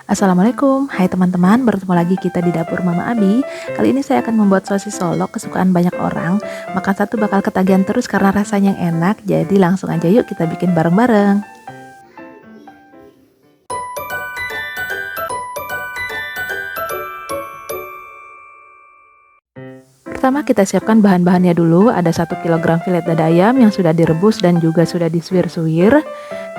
Assalamualaikum, hai teman-teman, bertemu lagi kita di dapur Mama Abi. Kali ini saya akan membuat sosis Solo kesukaan banyak orang. Makan satu bakal ketagihan terus karena rasanya yang enak, jadi langsung aja yuk kita bikin bareng-bareng. Pertama kita siapkan bahan-bahannya dulu. Ada 1 kg filet dada ayam yang sudah direbus dan juga sudah disuir-suir,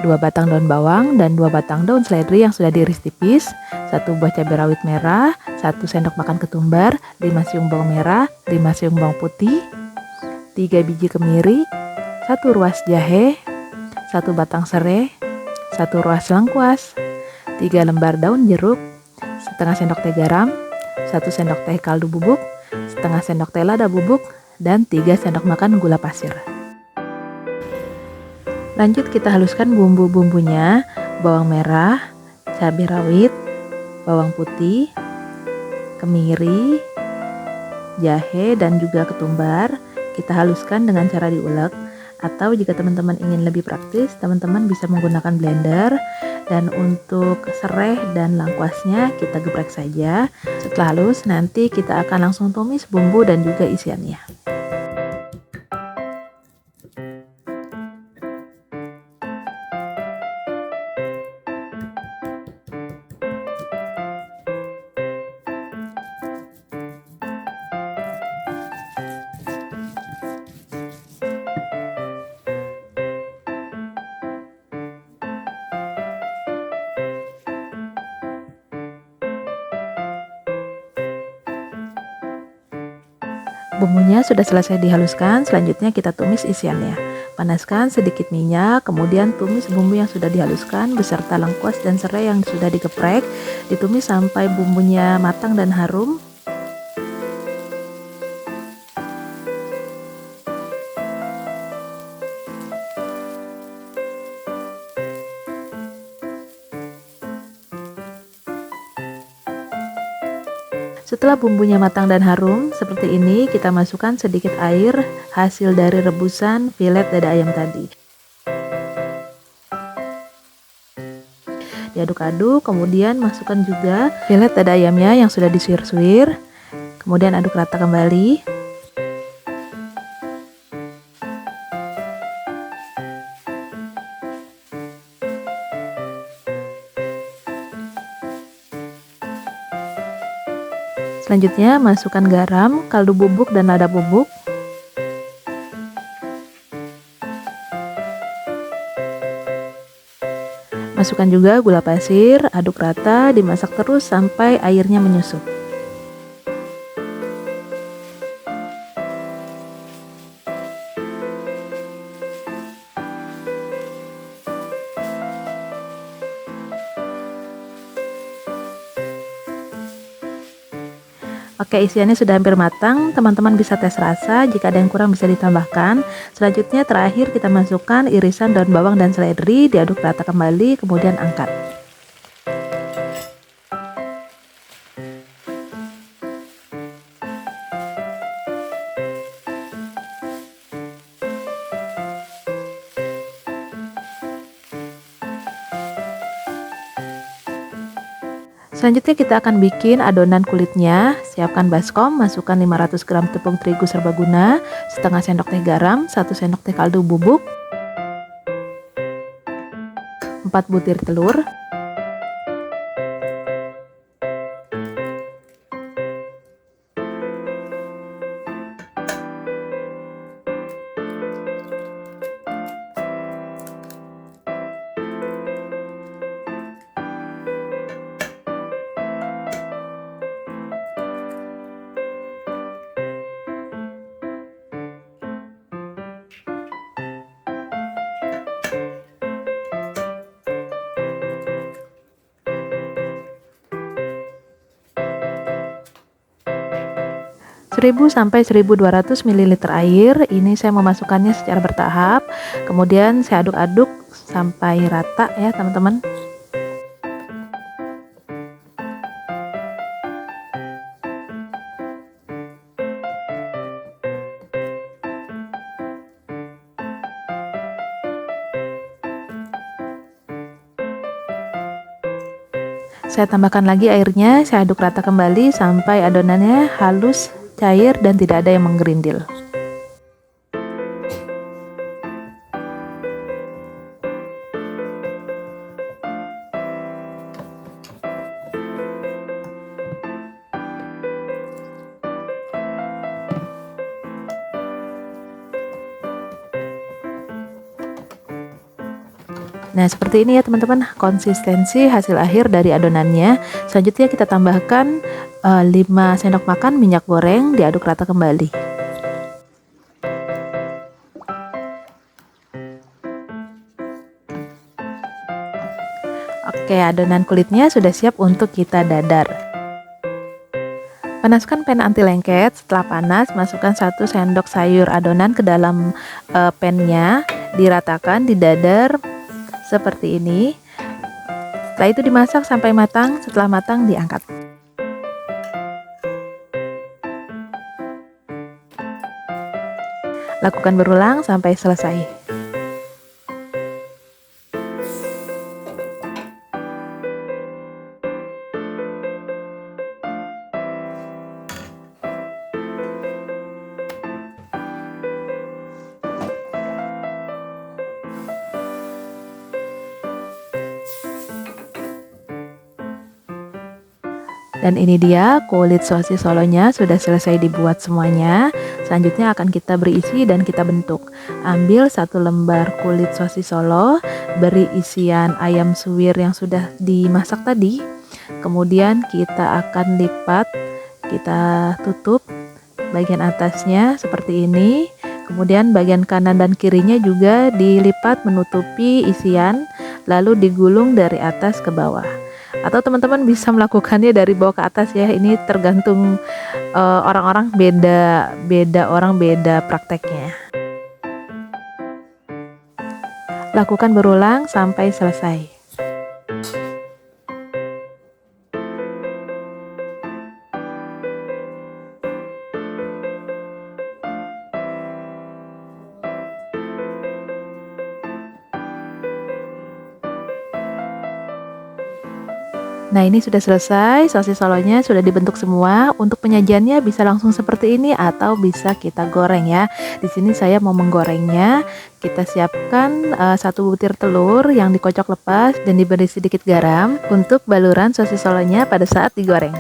2 batang daun bawang dan 2 batang daun seledri yang sudah diiris tipis, 1 buah cabai rawit merah, 1 sendok makan ketumbar, 5 siung bawang merah, 5 siung bawang putih, 3 biji kemiri, 1 ruas jahe, 1 batang serai, 1 ruas lengkuas, 3 lembar daun jeruk, setengah sendok teh garam, 1 sendok teh kaldu bubuk, setengah sendok teh lada bubuk, dan 3 sendok makan gula pasir. Lanjut kita haluskan bumbu-bumbunya, bawang merah, cabai rawit, bawang putih, kemiri, jahe, dan juga ketumbar. Kita haluskan dengan cara diulek, atau jika teman-teman ingin lebih praktis, teman-teman bisa menggunakan blender. Dan untuk serai dan lengkuasnya kita geprek saja. Setelah halus, nanti kita akan langsung tumis bumbu dan juga isiannya. Bumbunya sudah selesai dihaluskan, selanjutnya kita tumis isiannya. Panaskan sedikit minyak, kemudian tumis bumbu yang sudah dihaluskan beserta lengkuas dan serai yang sudah digeprek. Ditumis sampai bumbunya matang dan harum. Setelah bumbunya matang dan harum seperti ini, kita masukkan sedikit air hasil dari rebusan filet dada ayam tadi. Diaduk-aduk, kemudian masukkan juga filet dada ayamnya yang sudah disuir-suir. Kemudian aduk rata kembali. Selanjutnya masukkan garam, kaldu bubuk, dan lada bubuk. Masukkan juga gula pasir, aduk rata, dimasak terus sampai airnya menyusut. Oke, isiannya sudah hampir matang, teman-teman bisa tes rasa, jika ada yang kurang bisa ditambahkan. Selanjutnya terakhir kita masukkan irisan daun bawang dan seledri, diaduk rata kembali, kemudian angkat. Selanjutnya kita akan bikin adonan kulitnya. Siapkan baskom, masukkan 500 gram tepung terigu serbaguna, setengah sendok teh garam, 1 sendok teh kaldu bubuk, 4 butir telur, sampai 1200 ml air. Ini saya memasukkannya secara bertahap. Kemudian saya aduk-aduk sampai rata ya, teman-teman. Saya tambahkan lagi airnya, saya aduk rata kembali sampai adonannya halus, cair, dan tidak ada yang menggerindil. Nah, seperti ini ya teman-teman konsistensi hasil akhir dari adonannya. Selanjutnya kita tambahkan 5 sendok makan minyak goreng, diaduk rata kembali. Oke, adonan kulitnya sudah siap untuk kita dadar. Panaskan pan anti lengket. Setelah panas, masukkan 1 sendok sayur adonan ke dalam pannya, diratakan, didadar seperti ini. Setelah itu dimasak sampai matang. Setelah matang diangkat. Lakukan berulang sampai selesai. Dan ini dia kulit sosis solonya sudah selesai dibuat semuanya. Selanjutnya akan kita beri isi dan kita bentuk. Ambil 1 lembar kulit sosis solo, beri isian ayam suwir yang sudah dimasak tadi. Kemudian kita akan lipat, kita tutup bagian atasnya seperti ini. Kemudian bagian kanan dan kirinya juga dilipat menutupi isian, lalu digulung dari atas ke bawah. Atau teman-teman bisa melakukannya dari bawah ke atas ya. Ini tergantung orang-orang, beda orang beda prakteknya. Lakukan berulang sampai selesai. Nah, ini sudah selesai, sosis solonya sudah dibentuk semua. Untuk penyajiannya bisa langsung seperti ini atau bisa kita goreng ya. Di sini saya mau menggorengnya. Kita siapkan 1 butir telur yang dikocok lepas dan diberi sedikit garam untuk baluran sosis solonya pada saat digoreng.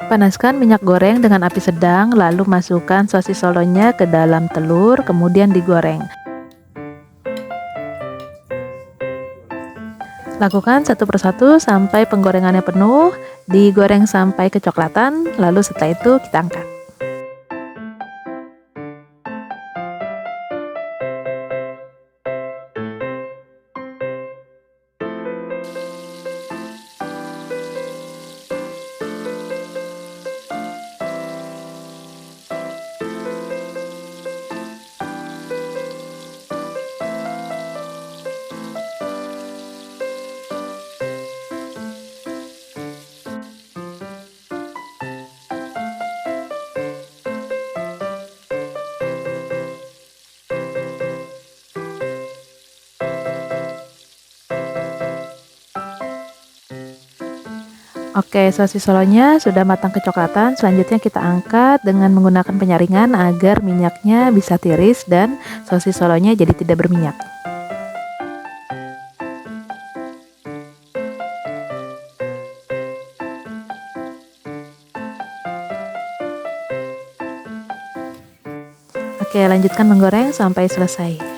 Panaskan minyak goreng dengan api sedang, lalu masukkan sosis solonya ke dalam telur, kemudian digoreng. Lakukan satu persatu sampai penggorengannya penuh, digoreng sampai kecoklatan, lalu setelah itu kita angkat. Oke, sosis solonya sudah matang kecoklatan. Selanjutnya kita angkat dengan menggunakan penyaringan agar minyaknya bisa tiris dan sosis solonya jadi tidak berminyak. Oke, lanjutkan menggoreng sampai selesai.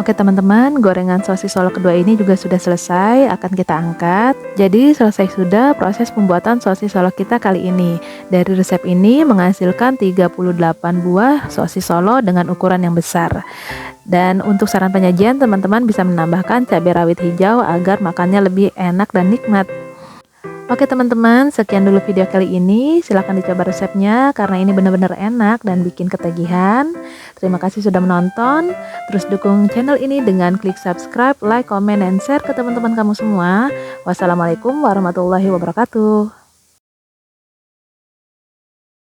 Oke teman-teman, gorengan sosis solo kedua ini juga sudah selesai, akan kita angkat. Jadi selesai sudah proses pembuatan sosis solo kita kali ini. Dari resep ini menghasilkan 38 buah sosis solo dengan ukuran yang besar. Dan untuk saran penyajian, teman-teman bisa menambahkan cabai rawit hijau agar makannya lebih enak dan nikmat. Oke teman-teman, sekian dulu video kali ini. Silahkan dicoba resepnya karena ini benar-benar enak dan bikin ketagihan. Terima kasih sudah menonton. Terus dukung channel ini dengan klik subscribe, like, comment, dan share ke teman-teman kamu semua. Wassalamualaikum warahmatullahi wabarakatuh.